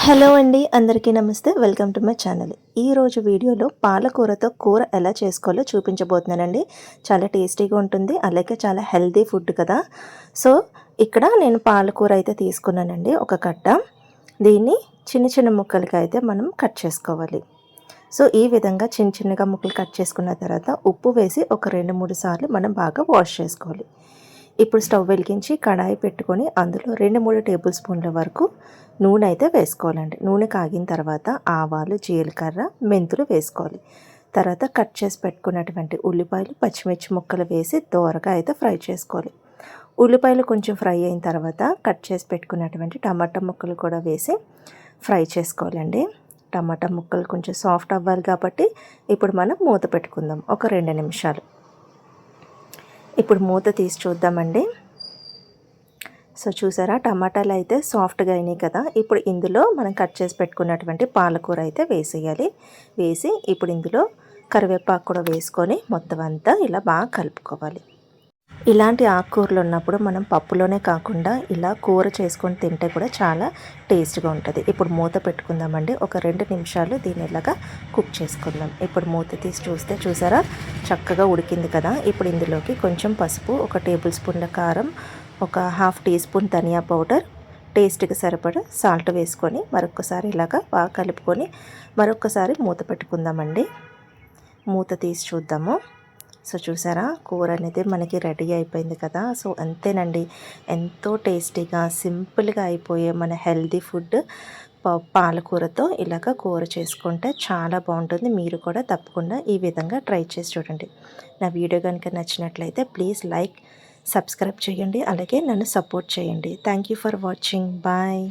Hello అండి, అందరికీ నమస్తే. Welcome to my channel. ఈరోజు వీడియోలో పాలకూరతో కూర ఎలా చేసుకోవాలో చూపించబోతున్నానండి. చాలా టేస్టీగా ఉంటుంది, అలాగే చాలా హెల్తీ ఫుడ్ కదా. సో ఇక్కడ నేను పాలకూర అయితే తీసుకున్నానండి, ఒక కట్ట. దీన్ని చిన్న చిన్న ముక్కలుగా అయితే మనం కట్ చేసుకోవాలి. సో ఈ విధంగా చిన్న చిన్నగా ముక్కలు కట్ చేసుకున్న తర్వాత ఉప్పు వేసి ఒక 2-3 సార్లు మనం బాగా వాష్ చేసుకోవాలి. ఇప్పుడు స్టవ్ వెలిగించి కడాయి పెట్టుకొని అందులో 2-3 టేబుల్ స్పూన్ల వరకు నూనె అయితే వేసుకోవాలండి. నూనె కాగిన తర్వాత ఆవాలు, జీలకర్ర, మెంతులు వేసుకోవాలి. తర్వాత కట్ చేసి పెట్టుకున్నటువంటి ఉల్లిపాయలు, పచ్చిమిర్చి ముక్కలు వేసి దోరగా అయితే ఫ్రై చేసుకోవాలి. ఉల్లిపాయలు కొంచెం ఫ్రై అయిన తర్వాత కట్ చేసి పెట్టుకున్నటువంటి టమాటా ముక్కలు కూడా వేసి ఫ్రై చేసుకోవాలండి. టమాటా ముక్కలు కొంచెం సాఫ్ట్ అవ్వాలి కాబట్టి ఇప్పుడు మనం మూత పెట్టుకుందాం ఒక 2 నిమిషాలు. ఇప్పుడు మూత తీసి చూద్దామండి. సో చూసారా, టమాటాలు అయితే సాఫ్ట్గా అయినాయి కదా. ఇప్పుడు ఇందులో మనం కట్ చేసి పెట్టుకున్నటువంటి పాలకూర అయితే వేసేయాలి. వేసి ఇప్పుడు ఇందులో కరివేపాకు కూడా వేసుకొని మొత్తం అంతా ఇలా బాగా కలుపుకోవాలి. ఇలాంటి ఆకుకూరలు ఉన్నప్పుడు మనం పప్పులోనే కాకుండా ఇలా కూర చేసుకొని తింటే కూడా చాలా టేస్ట్గా ఉంటుంది. ఇప్పుడు మూత పెట్టుకుందామండి. ఒక 2 నిమిషాలు దీన్ని ఇలాగా కుక్ చేసుకుందాం. ఇప్పుడు మూత తీసి చూస్తే చూసారా, చక్కగా ఉడికింది కదా. ఇప్పుడు ఇందులోకి కొంచెం పసుపు, ఒక టేబుల్ స్పూన్ల కారం, ఒక హాఫ్ టీ స్పూన్ ధనియా పౌడర్, టేస్ట్కి సరిపడా సాల్ట్ వేసుకొని మరొకసారి ఇలాగా బాగా కలుపుకొని మరొకసారి మూత పెట్టుకుందామండి. మూత తీసి చూద్దాము. సో చూసారా, కూర అనేది మనకి రెడీ అయిపోయింది కదా. సో అంతేనండి, ఎంతో టేస్టీగా సింపుల్గా అయిపోయే మన హెల్తీ ఫుడ్ పాలకూరతో ఇలాగ కూర చేసుకుంటే చాలా బాగుంటుంది. మీరు కూడా తప్పకుండా ఈ విధంగా ట్రై చేసి చూడండి. నా వీడియో కనుక నచ్చినట్లయితే ప్లీజ్ లైక్, సబ్స్క్రైబ్ చేయండి, అలాగే నన్ను సపోర్ట్ చేయండి. Thank you for watching. Bye.